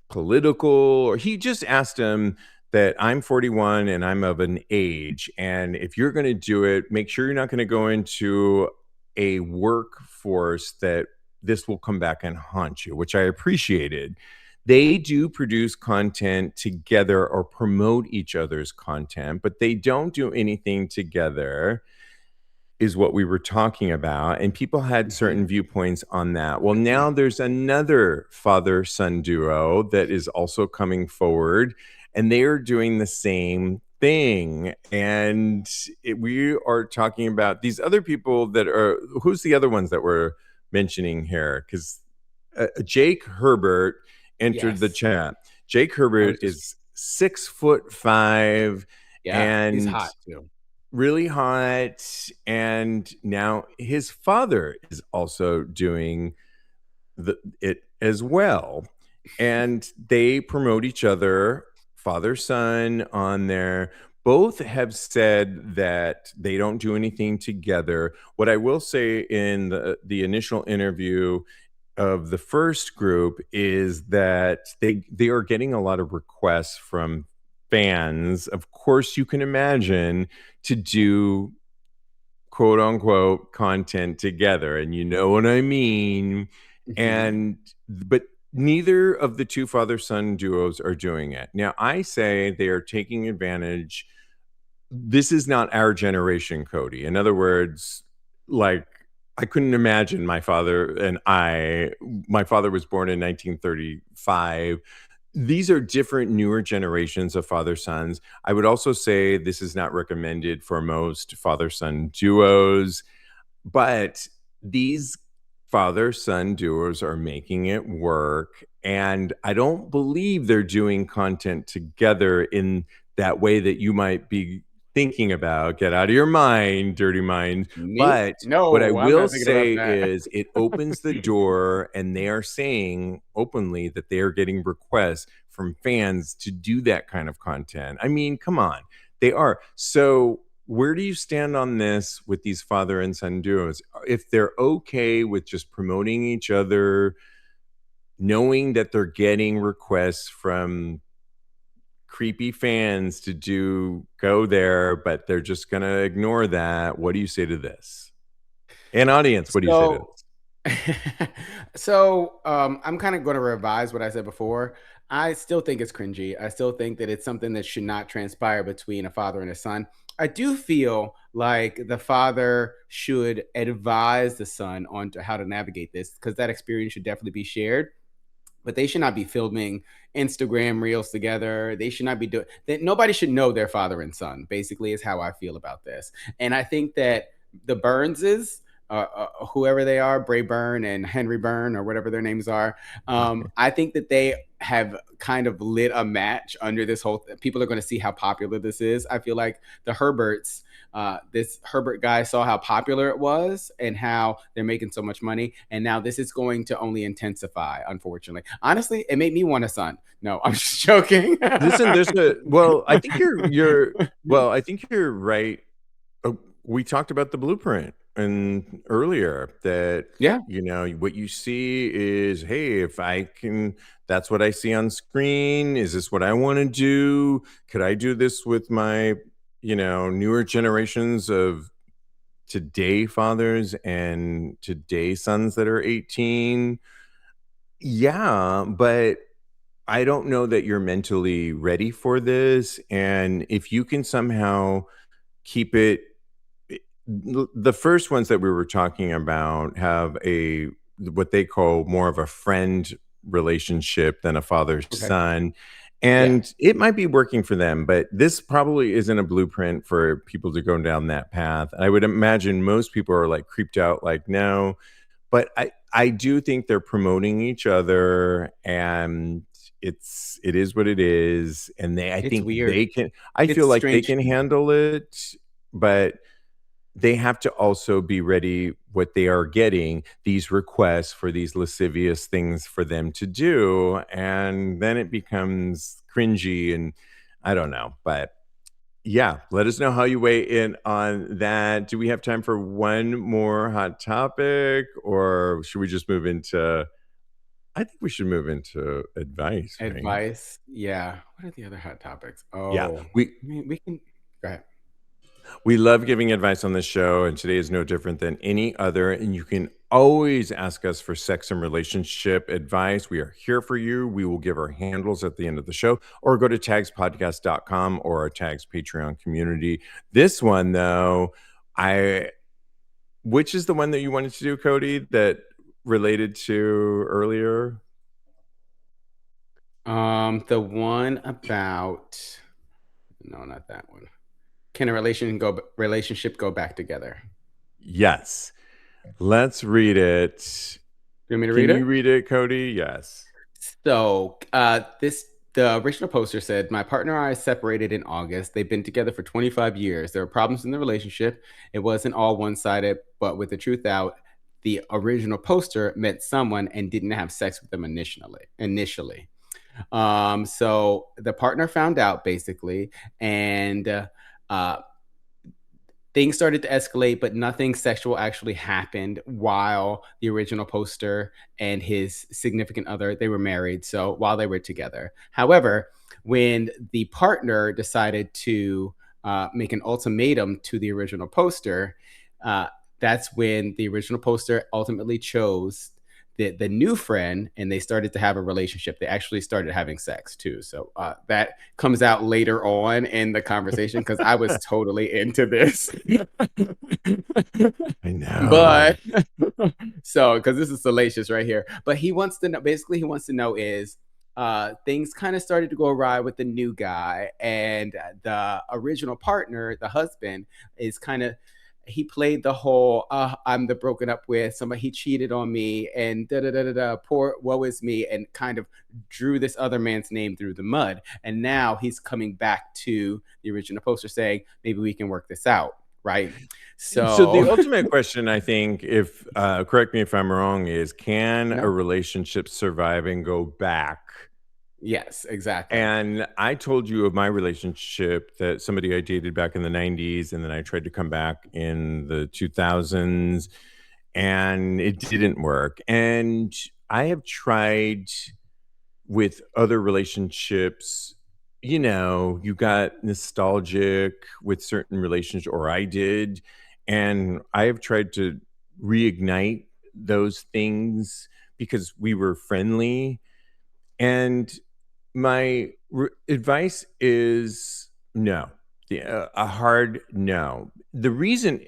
political, or he just asked him that I'm 41 and I'm of an age. And if you're going to do it, make sure you're not going to go into a workforce that this will come back and haunt you, which I appreciated. They do produce content together or promote each other's content, but they don't do anything together, is what we were talking about. And people had Mhm. certain viewpoints on that. Well, now there's another father son duo that is also coming forward, and they are doing the same thing. And we are talking about these other people that are, who's the other ones that we're mentioning here? Because Jake Herbert entered the Yes. chat. Jake I Herbert was just is 6'5" yeah, he's and hot too. really hot. And now his father is also doing it as well. And they promote each other, father son, on there. Both have said that they don't do anything together. What I will say in the initial interview of the first group is that they are getting a lot of requests from fans. Of course, you can imagine, to do quote unquote content together, and you know what I mean. Mhm. And but neither of the two father son duos are doing it. Now I say they are taking advantage. This is not our generation, Cody. In other words, like, I couldn't imagine my father was born in 1935. These are different, newer generations of father sons. I would also say this is not recommended for most father son duos, but these father son duos are making it work. And I don't believe they're doing content together in that way that you might be thinking about. Get out of your mind, dirty mind. Me? But what I No, I'm will not thinking about say that. is it opens the door, and they are saying openly that they are getting requests from fans to do that kind of content. I mean, come on. They are. So where do you stand on this with these father and son duos? If they're okay with just promoting each other, knowing that they're getting requests from creepy fans to go there, but they're just going to ignore that. What do you say to this? And audience, what do you say to So this? I'm kind of going to revise what I said before. I still think it's cringy. I still think that it's something that should not transpire between a father and a son. I do feel like the father should advise the son on to how to navigate this because that experience should definitely be shared. But they should not be filming Instagram reels together. They should not be doing that. Nobody should know their father and son, basically, is how I feel about this. And I think that the Burnses whoever they are, Bray Byrne and Henry Byrne or whatever their names are. I think that they have kind of lit a match under this whole. People are going to see how popular this is. I feel like the Herberts, this Herbert guy saw how popular it was and how they're making so much money, and now this is going to only intensify. Unfortunately, honestly, it made me want a son. No, I'm just joking. Listen, there's a well, I think you're well, I think you're right. We talked about the blueprint and earlier that Yeah. what you see is, hey, if I can, that's what I see on screen. Is this what I want to do? Could I do this with my newer generations of today fathers and today sons that are 18? Yeah, but I don't know that you're mentally ready for this. And if you can somehow keep it, the first ones that we were talking about have a what they call more of a friend relationship than a father Okay. son. Yeah. And it might be working for them, but this probably isn't a blueprint for people to go down that path. I would imagine most people are like creeped out, like, no, but I do think they're promoting each other, and it is what it is, and I It's think weird. they can, I feel It's like they strange can to me. handle it, but they have to also be ready what they are getting, these requests for these lascivious things for them to do, and then it becomes cringy, and I don't know, but yeah, let us know how you weigh in on that. Do we have time for one more hot topic, or should we just move into? I think we should move into advice, right? Advice. Yeah. What are the other hot topics? Yeah, Oh, I mean, we can go ahead. we love giving advice on this show, and today is no different than any other. And you can always ask us for sex and relationship advice. We are here for you. We will give our handles at the end of the show, or go to tagspodcast.com or our Tags Patreon community. This one, though, I which is the one that you wanted to do, Kodi, that related to earlier? The one about no, not that one. Can a relationship go back together? Yes. Let's read it. You want me to Can read you it? read it, Kodi? Yes. So, the original poster said, "My partner and I separated in August. They've been together for 25 years. There were problems in the relationship. It wasn't all one-sided, but with the truth out, the original poster met someone and didn't have sex with them initially. So the partner found out basically, and uh, things started to escalate, but nothing sexual actually happened while the original poster and his significant other, they were married. So while they were together. However, when the partner decided to make an ultimatum to the original poster, uh, that's when the original poster ultimately chose the new friend, and they started to have a relationship. They actually started having sex too. So that comes out later on in the conversation because I was totally into this. I know. But so because this is salacious right here. But he wants to know, basically he wants to know is things kind of started to go awry with the new guy, and the original partner, the husband, is kind of, he played the whole I'm the broken up with somebody, he cheated on me, and da da da da da, poor woe is me, and kind of drew this other man's name through the mud. And now he's coming back to the original poster saying maybe we can work this out, right? So the So ultimate question, I think, if correct me if I'm wrong, is can a no, relationship survive and go back? yes, exactly. And I told you of my relationship, that somebody I dated back in the 90s, and then I tried to come back in the 2000s, and it didn't work. And I have tried with other relationships, you got nostalgic with certain relationships, or I did, and I have tried to reignite those things because we were friendly. And my advice is no, a hard no. The reason,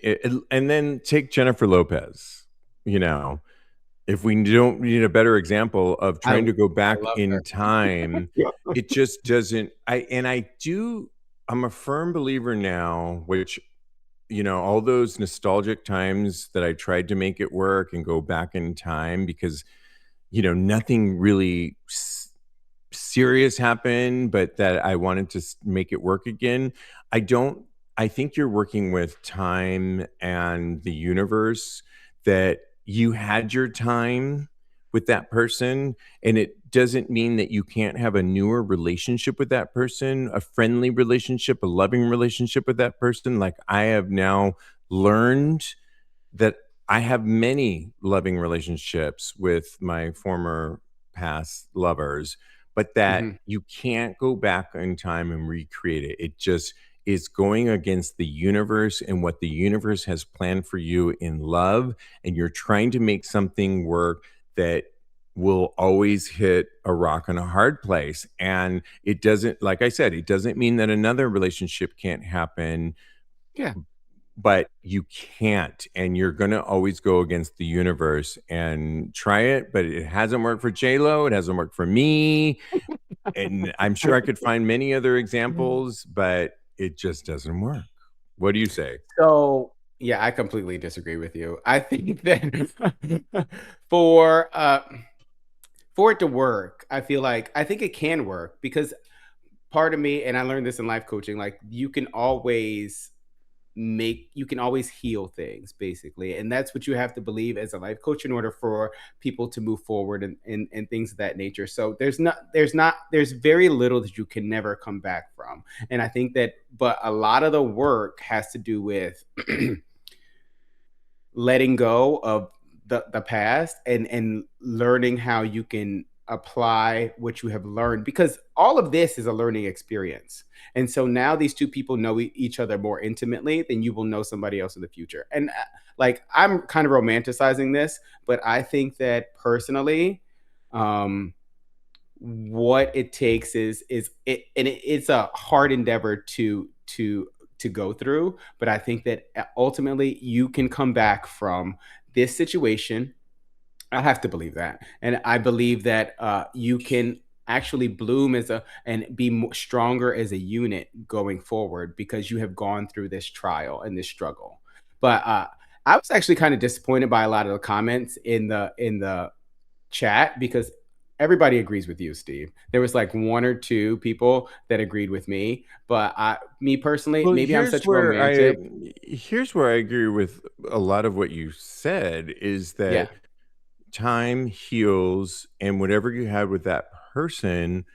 and then take Jennifer Lopez. You know, if we don't need a better example of I trying to go I back love in her. time, it just doesn't. I'm a firm believer now, which all those nostalgic times that I tried to make it work and go back in time because, nothing really serious happened, but that I wanted to make it work again. I don't, I think you're working with time and the universe, that you had your time with that person. And it doesn't mean that you can't have a newer relationship with that person, a friendly relationship, a loving relationship with that person. Like I have now learned that I have many loving relationships with my former past lovers, but that Mhm. you can't go back in time and recreate it. It just is going against the universe and what the universe has planned for you in love. And you're trying to make something work that will always hit a rock and a hard place. And it doesn't, like I said, it doesn't mean that another relationship can't happen, Yeah. but you can't, and you're gonna always go against the universe and try it, but it hasn't worked for J Lo, it hasn't worked for me, and I'm sure I could find many other examples, but it just doesn't work. What do you say? So, yeah, I completely disagree with you. I think that for, for it to work, I think it can work because part of me, and I learned this in life coaching, like you can always heal things basically, and that's what you have to believe as a life coach in order for people to move forward and things of that nature. So there's very little that you can never come back from, and I think that, but a lot of the work has to do with letting go of the past and learning how you can apply what you have learned, because all of this is a learning experience. And so now these two people know each other more intimately than you will know somebody else in the future. And like, I'm kind of romanticizing this, but I think that personally, um what it takes is it, and it's a hard endeavor to go through, but I think that ultimately you can come back from this situation. I have to believe that, and I believe that you can actually bloom as a and be stronger as a unit going forward because you have gone through this trial and this struggle. But I was actually kind of disappointed by a lot of the comments in the chat because everybody agrees with you, Steve. There was like one or two people that agreed with me, but me personally, Well, maybe I'm such a romantic. here's where I agree with a lot of what you said, is Yeah. that time heals, and whatever you had with that person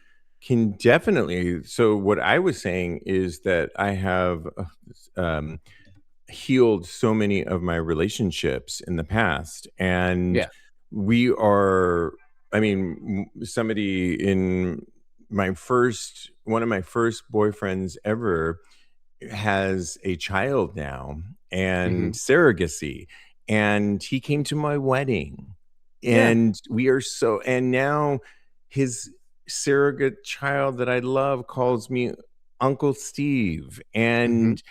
can definitely. So what I was saying is that I have um healed so many of my relationships in the past, and Yeah. we are, I mean, somebody in my first one of my first boyfriends ever has a child now, and Hmm. surrogacy, and he came to my wedding, Yeah. and we are so, and now his surrogate child that I love calls me Uncle Steve, Hmm. and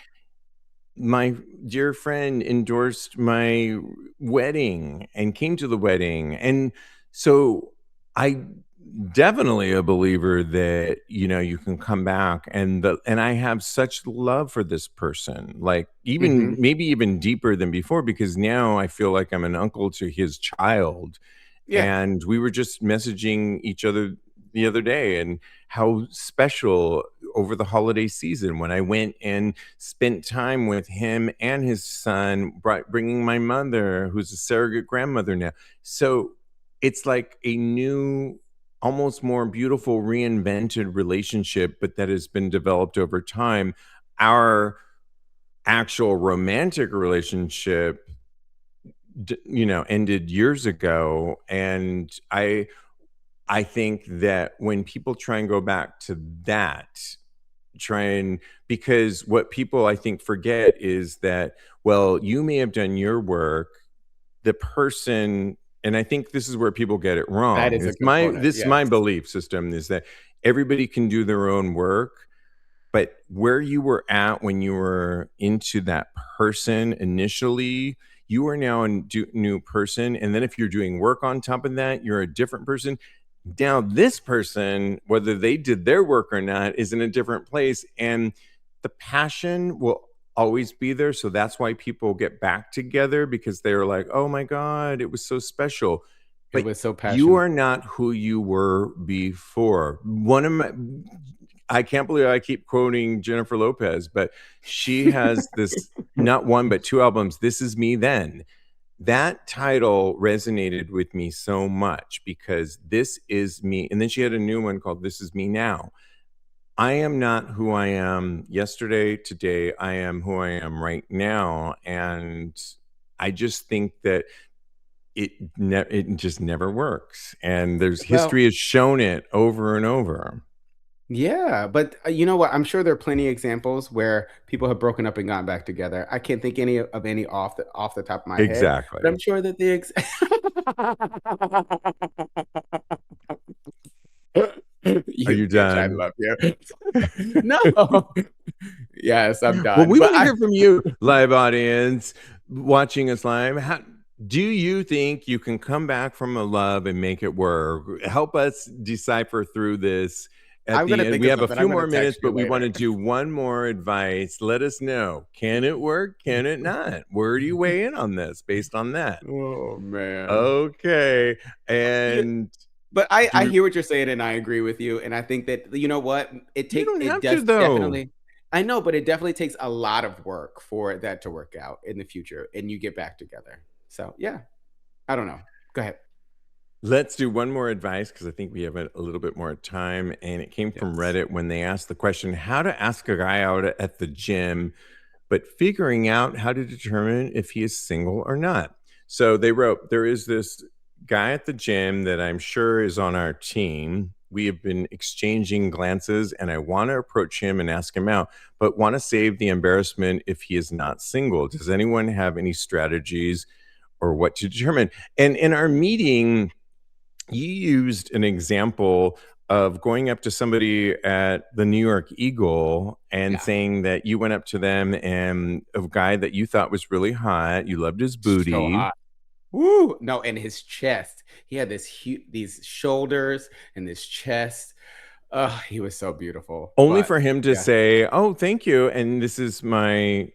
my dear friend endorsed my wedding and came to the wedding. And so I definitely a believer that, you can come back, and I have such love for this person, like even Hmm. maybe even deeper than before, because now I feel like I'm an uncle to his child. Yeah. And we were just messaging each other the other day, and how special over the holiday season when I went and spent time with him and his son, bringing my mother, who's a surrogate grandmother now. So it's like a new, almost more beautiful, reinvented relationship, but that has been developed over time. Our actual romantic relationship, ended years ago, and I think that when people try and go back to that, try and, because what people I think forget is that, well, you may have done your work, the person, and I think this is where people get it That wrong. is a component. This is my Yes. belief system, is that everybody can do their own work, but where you were at when you were into that person initially, you are now a new person. And then if you're doing work on top of that, you're a different person. Now, this person, whether they did their work or not, is in a different place. And the passion will always be there. So that's why people get back together because they're like, oh my God, it was so special. It But was so you passionate. are not who you were before. One of my, I can't believe I keep quoting Jennifer Lopez, but she has this not one, but two albums. This Is Me Then. That title resonated with me so much because this is me. And then she had a new one called This Is Me Now. I am not who I am yesterday, today. I am who I am right now. And I just think that it just never works. And there's Well, history has shown it over and over. yeah, but you know what? I'm sure there are plenty of examples where people have broken up and gotten back together. I can't think of any off the top of my head, but I'm Exactly. sure that Are you you bitch, I done? love you. No. Yes, I'm Well, done. we But want to hear from you, live audience, watching us live. Do you think you can come back from a love and make it work? Help us decipher through this at I'm the gonna end. think We of have a something. I'm few gonna more minutes, text but you we want later. to do one more advice. Let us know. Can it work? Can it not? Where do you weigh in on this based on that? Oh man. Okay. You And But I do hear what you're saying, and I agree with you, and I think that, you know what? you don't It have to does though. definitely. I know, but it definitely takes a lot of work for that to work out in the future, and you get back together. So, yeah, I don't know. Go ahead. Let's do one more advice because I think we have a little bit more time. And it came from Yes. Reddit when they asked the question how to ask a guy out at the gym, but figuring out how to determine if he is single or not. So they wrote, there is this guy at the gym that I'm sure is on our team. We have been exchanging glances, and I want to approach him and ask him out, but want to save the embarrassment if he is not single. Does anyone have any strategies or what to determine? And in our meeting, you used an example of going up to somebody at the New York Eagle and Yeah. saying that you went up to them and a guy that you thought was really hot, you loved his So booty, hot. Woo! No, and his chest. He had these shoulders and this chest. He was so beautiful. only But for him to yeah. say, "Oh, thank you, and this is my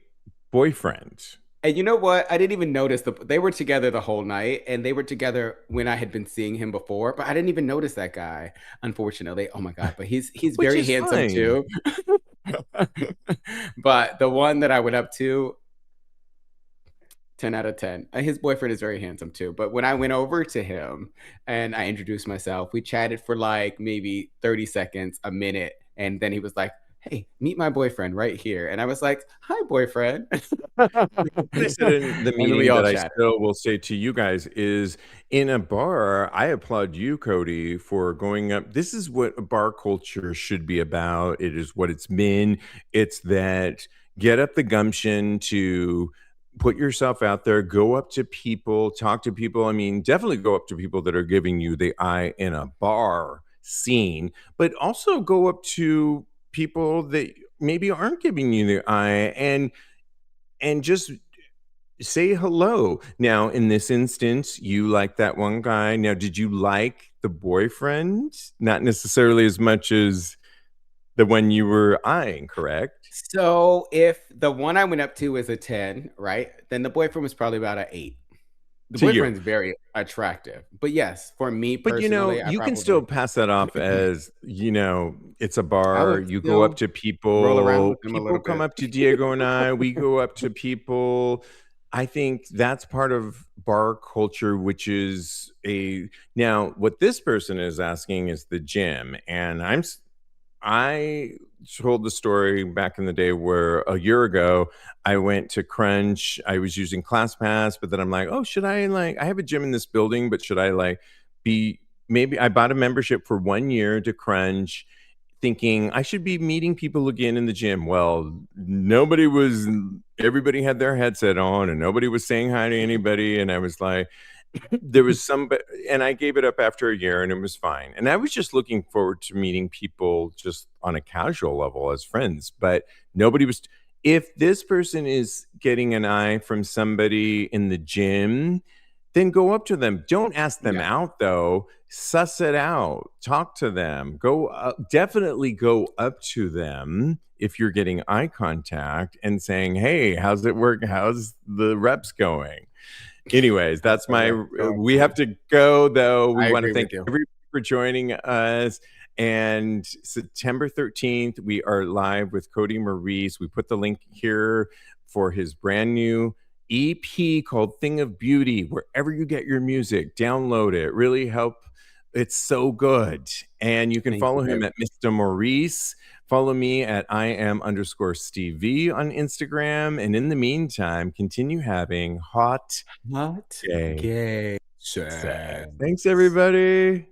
boyfriend." And you know what? I didn't even notice they were together the whole night, and they were together when I had been seeing him before, but I didn't even notice that guy, unfortunately. Oh my god, but he's Which very is handsome fine. too. But the one that I went up to, 10 out of 10. His boyfriend is very handsome too. But when I went over to him and I introduced myself, we chatted for like maybe 30 seconds, a minute. And then he was like, "Hey, meet my boyfriend right here." And I was like, "Hi, boyfriend." What I said in the And we meeting all that I chatted. still will say to you guys is in a bar, I applaud you, Kodi, for going up. This is what a bar culture should be about. It is what it's been. It's that get up the gumption to put yourself out there, go up to people, talk to people. I mean, definitely go up to people that are giving you the eye in a bar scene, but also go up to people that maybe aren't giving you the eye and just say hello. Now, in this instance, you like that one guy. Now, did you like the boyfriend? Not necessarily as much as the one you were eyeing, correct? So if the one I went up to is a 10, right? Then the boyfriend was probably about an 8. The To you. boyfriend's very attractive. But yes, for me But, personally, I you can still probably pass that off as, it's a I bar, would you go up still to roll around people, with him a people little come bit. up to Diego and I, we go up to people. I think that's part of bar culture, which is a now what this person is asking is the gym, and I told the story back in the day where a year ago I went to Crunch. I was using ClassPass, but then I'm like, oh, should I like? I have a gym in this building, but should I like be? Maybe I bought a membership for 1 year to Crunch, thinking I should be meeting people again in the gym. Well, nobody was. Everybody had their headset on, and nobody was saying hi to anybody. And I was like, there was some and I gave it up after a year and it was fine. And I was just looking forward to meeting people just on a casual level as friends, but nobody was if this person is getting an eye from somebody in the gym, then go up to them. Don't ask them Yeah. out though. Suss it out. Talk to them. Go definitely go up to them if you're getting eye contact and saying, "Hey, how's it work? How's the reps going?" Anyways, How's that's the my rep going? we have to go though. We I want to agree with thank you. everybody for joining us. And September 13th, we are live with Kodi Maurice. We put the link here for his brand new EP called Thing of Beauty. Wherever you get your music, download it. Really help. It's so good. And you can Thank you, follow him babe. at Mr. Maurice. Follow me at IAM_Stevie on Instagram. And in the meantime, continue having hot Hot gay gay sex. sex. Thanks, everybody.